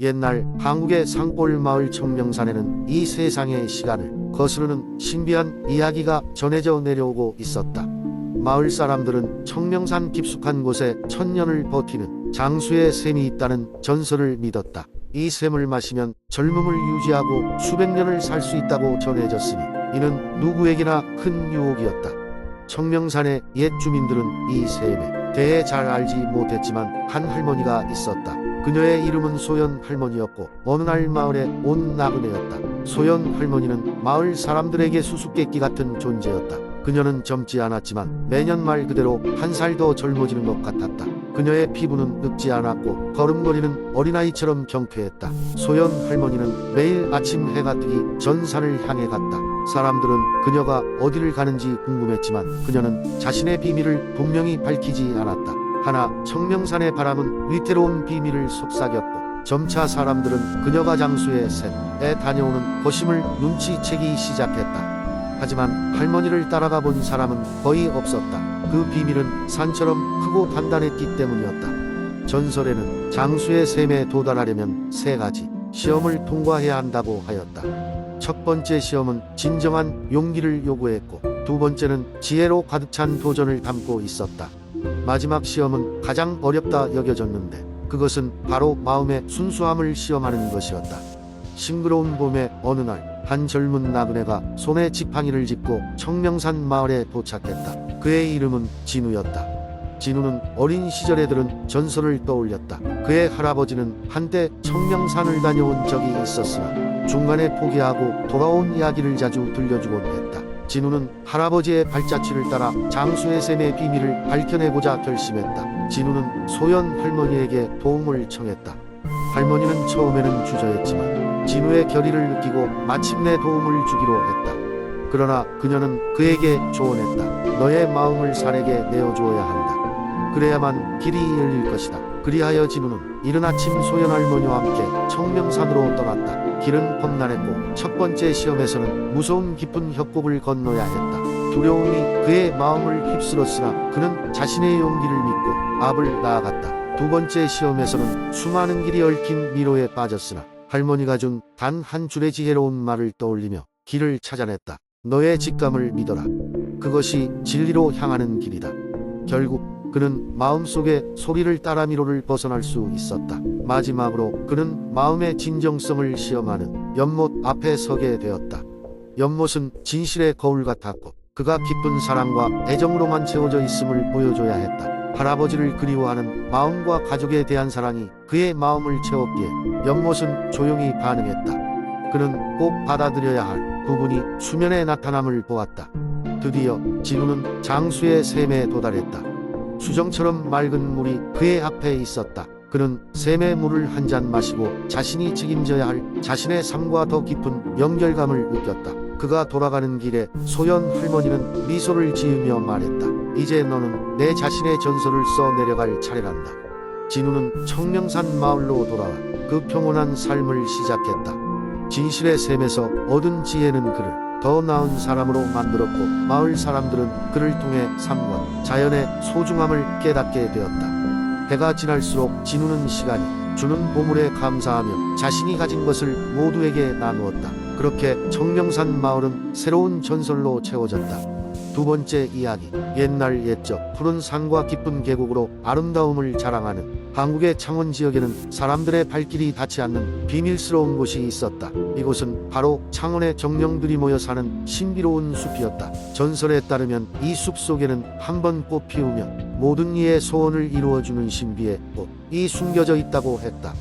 옛날 한국의 산골 마을 청명산에는 이 세상의 시간을 거스르는 신비한 이야기가 전해져 내려오고 있었다. 마을 사람들은 청명산 깊숙한 곳에 천년을 버티는 장수의 샘이 있다는 전설을 믿었다. 이 샘을 마시면 젊음을 유지하고 수백 년을 살 수 있다고 전해졌으니 이는 누구에게나 큰 유혹이었다. 청명산의 옛 주민들은 이 샘에 대해 잘 알지 못했지만 한 할머니가 있었다. 그녀의 이름은 소연 할머니였고 어느 날 마을에 온 나그네였다. 소연 할머니는 마을 사람들에게 수수께끼 같은 존재였다. 그녀는 젊지 않았지만 매년 말 그대로 한 살 더 젊어지는 것 같았다. 그녀의 피부는 늙지 않았고 걸음걸이는 어린아이처럼 경쾌했다. 소연 할머니는 매일 아침 해가 뜨기 전 산을 향해 갔다. 사람들은 그녀가 어디를 가는지 궁금했지만 그녀는 자신의 비밀을 분명히 밝히지 않았다. 하나 청명산의 바람은 위태로운 비밀을 속삭였고 점차 사람들은 그녀가 장수의 샘에 다녀오는 거심을 눈치채기 시작했다. 하지만 할머니를 따라가 본 사람은 거의 없었다. 그 비밀은 산처럼 크고 단단했기 때문이었다. 전설에는 장수의 샘에 도달하려면 세 가지 시험을 통과해야 한다고 하였다. 첫 번째 시험은 진정한 용기를 요구했고 두 번째는 지혜로 가득 찬 도전을 담고 있었다. 마지막 시험은 가장 어렵다 여겨졌는데 그것은 바로 마음의 순수함을 시험하는 것이었다. 싱그러운 봄의 어느 날 한 젊은 나그네가 손에 지팡이를 짚고 청명산 마을에 도착했다. 그의 이름은 진우였다. 진우는 어린 시절에 들은 전설을 떠올렸다. 그의 할아버지는 한때 청명산을 다녀온 적이 있었으나 중간에 포기하고 돌아온 이야기를 자주 들려주곤 했다. 진우는 할아버지의 발자취를 따라 장수의 샘의 비밀을 밝혀내고자 결심했다. 진우는 소연 할머니에게 도움을 청했다. 할머니는 처음에는 주저했지만 진우의 결의를 느끼고 마침내 도움을 주기로 했다. 그러나 그녀는 그에게 조언했다. 너의 마음을 산에게 내어주어야 한다. 그래야만 길이 열릴 것이다. 그리하여 진우는 이른 아침 소연 할머니와 함께 청명산으로 떠났다. 길은 험난했고 첫 번째 시험에서는 무서운 깊은 협곡을 건너야 했다. 두려움이 그의 마음을 휩쓸었으나 그는 자신의 용기를 믿고 앞을 나아갔다. 두 번째 시험에서는 수많은 길이 얽힌 미로에 빠졌으나 할머니가 준 단 한 줄의 지혜로운 말을 떠올리며 길을 찾아냈다. 너의 직감을 믿어라. 그것이 진리로 향하는 길이다. 결국 그는 마음속의 소리를 따라 미로를 벗어날 수 있었다. 마지막으로 그는 마음의 진정성을 시험하는 연못 앞에 서게 되었다. 연못은 진실의 거울 같았고 그가 깊은 사랑과 애정으로만 채워져 있음을 보여줘야 했다. 할아버지를 그리워하는 마음과 가족에 대한 사랑이 그의 마음을 채웠기에 연못은 조용히 반응했다. 그는 꼭 받아들여야 할 부분이 수면에 나타남을 보았다. 드디어 진우는 장수의 샘에 도달했다. 수정처럼 맑은 물이 그의 앞에 있었다. 그는 샘의 물을 한 잔 마시고 자신이 책임져야 할 자신의 삶과 더 깊은 연결감을 느꼈다. 그가 돌아가는 길에 소연 할머니는 미소를 지으며 말했다. 이제 너는 내 자신의 전설을 써 내려갈 차례란다. 진우는 청명산 마을로 돌아와 그 평온한 삶을 시작했다. 진실의 샘에서 얻은 지혜는 그를 더 나은 사람으로 만들었고 마을 사람들은 그를 통해 삶과 자연의 소중함을 깨닫게 되었다. 해가 지날수록 진우는 시간이 주는 보물에 감사하며 자신이 가진 것을 모두에게 나누었다. 그렇게 청명산 마을은 새로운 전설로 채워졌다. 두 번째 이야기. 옛날 옛적 푸른 산과 깊은 계곡으로 아름다움을 자랑하는 한국의 창원 지역에는 사람들의 발길이 닿지 않는 비밀스러운 곳이 있었다. 이곳은 바로 창원의 정령들이 모여 사는 신비로운 숲이었다. 전설에 따르면 이 숲 속에는 한 번 꽃 피우면 모든 이의 소원을 이루어주는 신비의 꽃이 숨겨져 있다고 했다.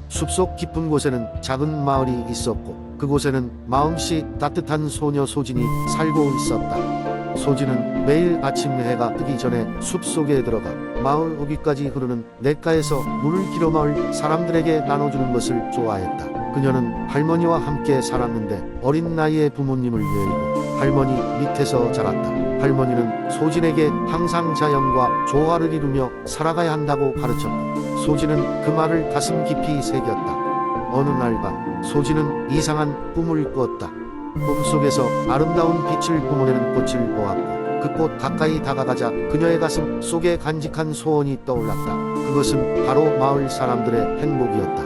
숲속 깊은 곳에는 작은 마을이 있었고 그곳에는 마음씨 따뜻한 소녀 소진이 살고 있었다. 소진은 매일 아침 해가 뜨기 전에 숲속에 들어가 마을 우기까지 흐르는 냇가에서 물을 길어 마을 사람들에게 나눠주는 것을 좋아했다. 그녀는 할머니와 함께 살았는데 어린 나이에 부모님을 외이고 할머니 밑에서 자랐다. 할머니는 소진에게 항상 자연과 조화를 이루며 살아가야 한다고 가르쳤고 소진은 그 말을 가슴 깊이 새겼다. 어느 날 밤 소진은 이상한 꿈을 꿨다. 꿈속에서 아름다운 빛을 뿜어내는 꽃을 보았고 그 꽃 가까이 다가가자 그녀의 가슴 속에 간직한 소원이 떠올랐다. 그것은 바로 마을 사람들의 행복이었다.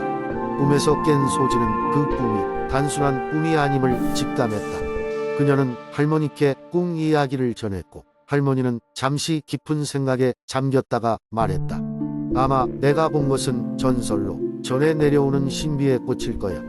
꿈에서 깬 소진은 그 꿈이 단순한 꿈이 아님을 직감했다. 그녀는 할머니께 꿈 이야기를 전했고 할머니는 잠시 깊은 생각에 잠겼다가 말했다. 아마 내가 본 것은 전설로 전해 내려오는 신비의 꽃일 거야.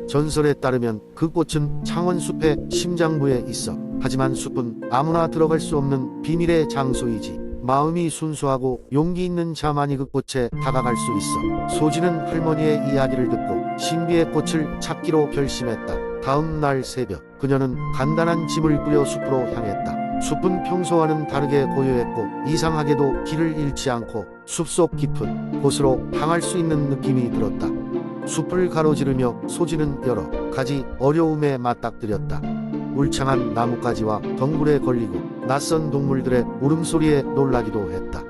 전설에 따르면 그 꽃은 창원숲의 심장부에 있어. 하지만 숲은 아무나 들어갈 수 없는 비밀의 장소이지. 마음이 순수하고 용기 있는 자만이 그 꽃에 다가갈 수 있어. 소진은 할머니의 이야기를 듣고 신비의 꽃을 찾기로 결심했다. 다음 날 새벽 그녀는 간단한 짐을 꾸려 숲으로 향했다. 숲은 평소와는 다르게 고요했고 이상하게도 길을 잃지 않고 숲속 깊은 곳으로 향할 수 있는 느낌이 들었다. 숲을 가로지르며 소진은 여러 가지 어려움에 맞닥뜨렸다. 울창한 나뭇가지와 덩굴에 걸리고 낯선 동물들의 울음소리에 놀라기도 했다.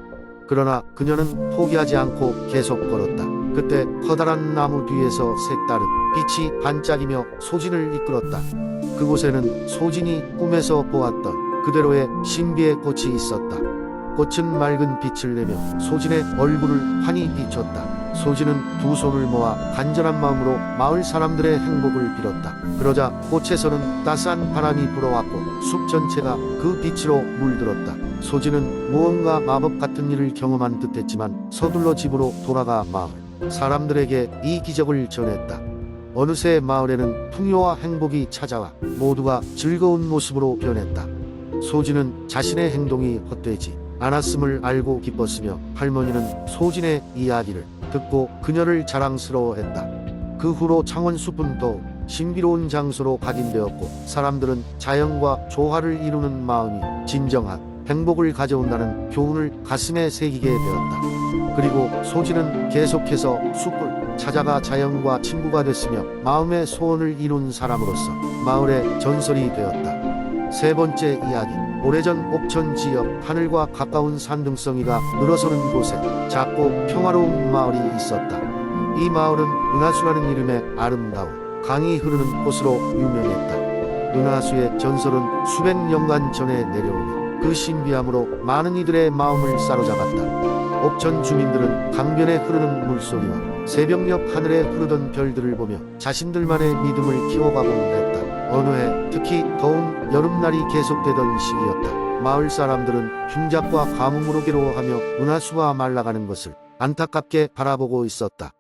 그러나 그녀는 포기하지 않고 계속 걸었다. 그때 커다란 나무 뒤에서 색다른 빛이 반짝이며 소진을 이끌었다. 그곳에는 소진이 꿈에서 보았던 그대로의 신비의 꽃이 있었다. 꽃은 맑은 빛을 내며 소진의 얼굴을 환히 비췄다. 소진은 두 손을 모아 간절한 마음으로 마을 사람들의 행복을 빌었다. 그러자 꽃에서는 따스한 바람이 불어왔고 숲 전체가 그 빛으로 물들었다. 소진은 무언가 마법 같은 일을 경험한 듯했지만 서둘러 집으로 돌아가 마을 사람들에게 이 기적을 전했다. 어느새 마을에는 풍요와 행복이 찾아와 모두가 즐거운 모습으로 변했다. 소진은 자신의 행동이 헛되지 않았음을 알고 기뻤으며 할머니는 소진의 이야기를 듣고 그녀를 자랑스러워했다. 그 후로 창원숲은 더욱 신비로운 장소로 각인되었고 사람들은 자연과 조화를 이루는 마음이 진정한 행복을 가져온다는 교훈을 가슴에 새기게 되었다. 그리고 소진은 계속해서 숲을 찾아가 자연과 친구가 됐으며 마음의 소원을 이룬 사람으로서 마을의 전설이 되었다. 세 번째 이야기. 오래전 옥천 지역 하늘과 가까운 산등성이가 늘어서는 곳에 작고 평화로운 마을이 있었다. 이 마을은 은하수라는 이름의 아름다운 강이 흐르는 곳으로 유명했다. 은하수의 전설은 수백 년간 전에 내려오며 그 신비함으로 많은 이들의 마음을 사로잡았다. 옥천 주민들은 강변에 흐르는 물소리와 새벽녘 하늘에 흐르던 별들을 보며 자신들만의 믿음을 키워가곤 했다. 어느 해 특히 더운 여름날이 계속되던 시기였다. 마을 사람들은 흉작과 가뭄으로 괴로워하며 은하수가 말라가는 것을 안타깝게 바라보고 있었다.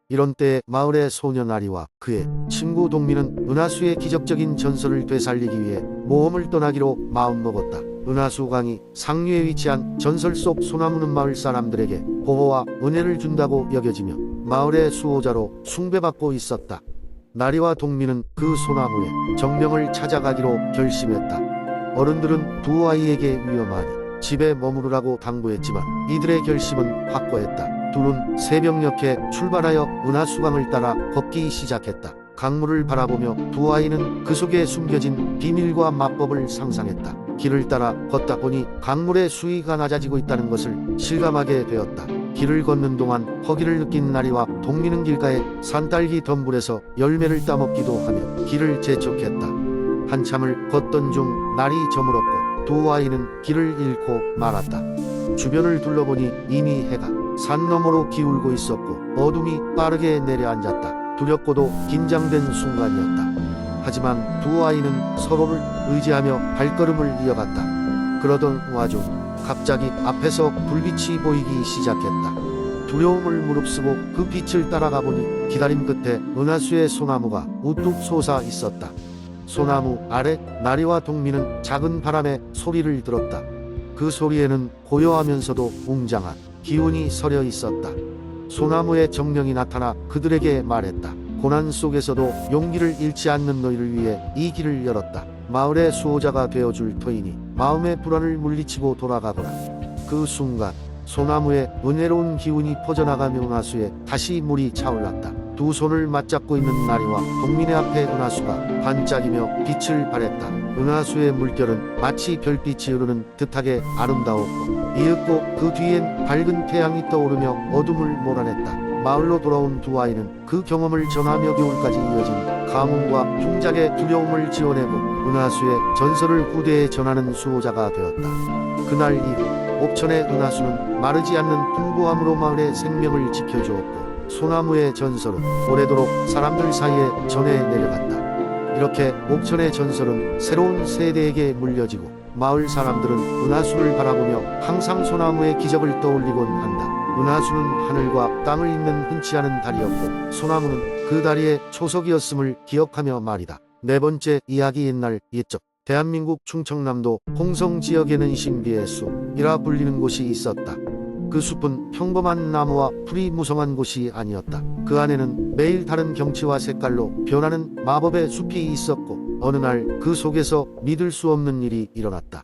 이런 때에 마을의 소년 아리와 그의 친구 동민은 은하수의 기적적인 전설을 되살리기 위해 모험을 떠나기로 마음먹었다. 은하수 강이 상류에 위치한 전설 속 소나무는 마을 사람들에게 보호와 은혜를 준다고 여겨지며 마을의 수호자로 숭배받고 있었다. 나리와 동민은 그 소나무의 정령을 찾아가기로 결심했다. 어른들은 두 아이에게 위험하니 집에 머무르라고 당부했지만 이들의 결심은 확고했다. 둘은 새벽녘에 출발하여 은하수강을 따라 걷기 시작했다. 강물을 바라보며 두 아이는 그 속에 숨겨진 비밀과 마법을 상상했다. 길을 따라 걷다 보니 강물의 수위가 낮아지고 있다는 것을 실감하게 되었다. 길을 걷는 동안 허기를 느낀 나리와 동민은 길가의 산딸기 덤불에서 열매를 따먹기도 하며 길을 재촉했다. 한참을 걷던 중 날이 저물었고 두 아이는 길을 잃고 말았다. 주변을 둘러보니 이미 해가 산 너머로 기울고 있었고 어둠이 빠르게 내려앉았다. 두렵고도 긴장된 순간이었다. 하지만 두 아이는 서로를 의지하며 발걸음을 이어갔다. 그러던 와중 갑자기 앞에서 불빛이 보이기 시작했다. 두려움을 무릅쓰고 그 빛을 따라가 보니 기다림 끝에 은하수의 소나무가 우뚝 솟아 있었다. 소나무 아래 나리와 동민은 작은 바람의 소리를 들었다. 그 소리에는 고요하면서도 웅장한 기운이 서려 있었다. 소나무의 정령이 나타나 그들에게 말했다. 고난 속에서도 용기를 잃지 않는 너희를 위해 이 길을 열었다. 마을의 수호자가 되어줄 터이니 마음의 불안을 물리치고 돌아가거라. 그 순간 소나무에 은혜로운 기운이 퍼져나가며 은하수에 다시 물이 차올랐다. 두 손을 맞잡고 있는 나리와 동민의 앞에 은하수가 반짝이며 빛을 발했다. 은하수의 물결은 마치 별빛이 흐르는 듯하게 아름다웠고 이윽고 그 뒤엔 밝은 태양이 떠오르며 어둠을 몰아냈다. 마을로 돌아온 두 아이는 그 경험을 전하며 겨울까지 이어진 가뭄과 흉작의 두려움을 지워내고 은하수의 전설을 후대에 전하는 수호자가 되었다. 그날 이후 옥천의 은하수는 마르지 않는 풍부함으로 마을의 생명을 지켜주었고 소나무의 전설은 오래도록 사람들 사이에 전해 내려갔다. 이렇게 옥천의 전설은 새로운 세대에게 물려지고 마을 사람들은 은하수를 바라보며 항상 소나무의 기적을 떠올리곤 한다. 은하수는 하늘과 땅을 잇는 흔치 않은 달이었고 소나무는 그 달의 초석이었음을 기억하며 말이다. 네 번째 이야기. 옛날 옛적 대한민국 충청남도 홍성 지역에는 신비의 숲이라 불리는 곳이 있었다. 그 숲은 평범한 나무와 풀이 무성한 곳이 아니었다. 그 안에는 매일 다른 경치와 색깔로 변하는 마법의 숲이 있었고 어느 날 그 속에서 믿을 수 없는 일이 일어났다.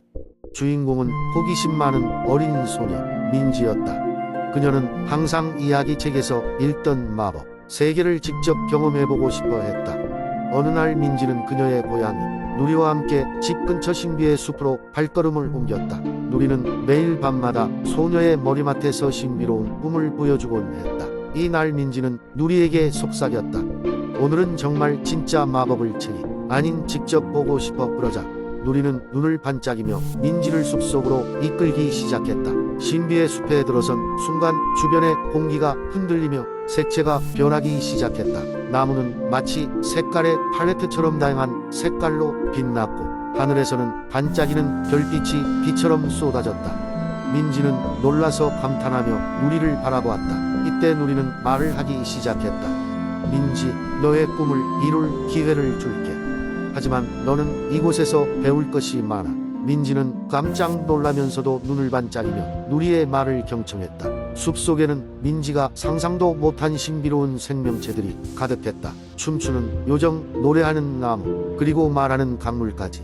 주인공은 호기심 많은 어린 소녀 민지였다. 그녀는 항상 이야기책에서 읽던 마법 세계를 직접 경험해보고 싶어 했다. 어느 날 민지는 그녀의 고양이 누리와 함께 집 근처 신비의 숲으로 발걸음을 옮겼다. 누리는 매일 밤마다 소녀의 머리맡에서 신비로운 꿈을 보여주곤 했다. 이날 민지는 누리에게 속삭였다. 오늘은 정말 진짜 마법을 책이 아닌 직접 보고 싶어. 그러자 누리는 눈을 반짝이며 민지를 숲속으로 이끌기 시작했다. 신비의 숲에 들어선 순간 주변의 공기가 흔들리며 색채가 변하기 시작했다. 나무는 마치 색깔의 팔레트처럼 다양한 색깔로 빛났고 하늘에서는 반짝이는 별빛이 비처럼 쏟아졌다. 민지는 놀라서 감탄하며 누리를 바라보았다. 이때 누리는 말을 하기 시작했다. 민지, 너의 꿈을 이룰 기회를 줄게. 하지만 너는 이곳에서 배울 것이 많아. 민지는 깜짝 놀라면서도 눈을 반짝이며 누리의 말을 경청했다. 숲속에는 민지가 상상도 못한 신비로운 생명체들이 가득했다. 춤추는 요정, 노래하는 나무, 그리고 말하는 강물까지.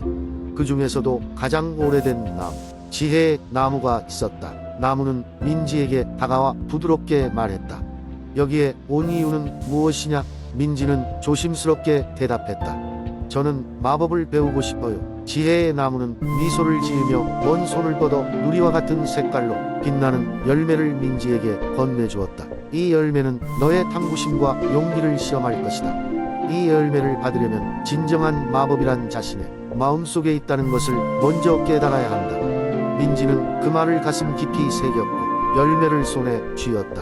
그 중에서도 가장 오래된 나무, 지혜의 나무가 있었다. 나무는 민지에게 다가와 부드럽게 말했다. 여기에 온 이유는 무엇이냐? 민지는 조심스럽게 대답했다. 저는 마법을 배우고 싶어요. 지혜의 나무는 미소를 지으며 먼 손을 뻗어 누리와 같은 색깔로 빛나는 열매를 민지에게 건네주었다. 이 열매는 너의 탐구심과 용기를 시험할 것이다. 이 열매를 받으려면 진정한 마법이란 자신의 마음속에 있다는 것을 먼저 깨달아야 한다. 민지는 그 말을 가슴 깊이 새겼고 열매를 손에 쥐었다.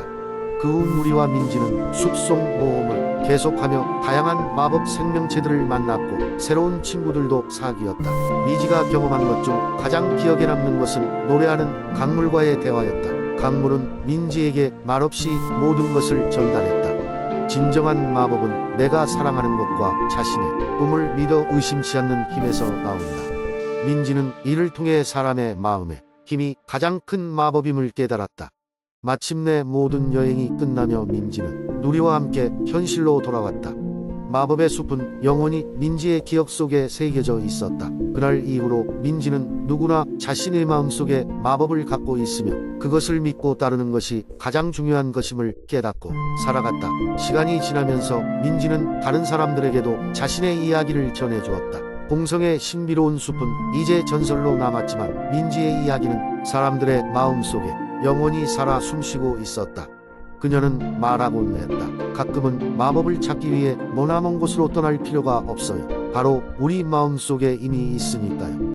그 후 누리와 민지는 숲속 모험을 계속하며 다양한 마법 생명체들을 만났고 새로운 친구들도 사귀었다. 민지가 경험한 것 중 가장 기억에 남는 것은 노래하는 강물과의 대화였다. 강물은 민지에게 말없이 모든 것을 전달했다. 진정한 마법은 내가 사랑하는 것과 자신의 꿈을 믿어 의심치 않는 힘에서 나온다. 민지는 이를 통해 사람의 마음에 힘이 가장 큰 마법임을 깨달았다. 마침내 모든 여행이 끝나며 민지는 누리와 함께 현실로 돌아왔다. 마법의 숲은 영원히 민지의 기억 속에 새겨져 있었다. 그날 이후로 민지는 누구나 자신의 마음속에 마법을 갖고 있으며 그것을 믿고 따르는 것이 가장 중요한 것임을 깨닫고 살아갔다. 시간이 지나면서 민지는 다른 사람들에게도 자신의 이야기를 전해주었다. 홍성의 신비로운 숲은 이제 전설로 남았지만 민지의 이야기는 사람들의 마음속에 영원히 살아 숨쉬고 있었다. 그녀는 말하곤 했다. 가끔은 마법을 찾기 위해 머나먼 곳으로 떠날 필요가 없어요. 바로 우리 마음속에 이미 있으니까요.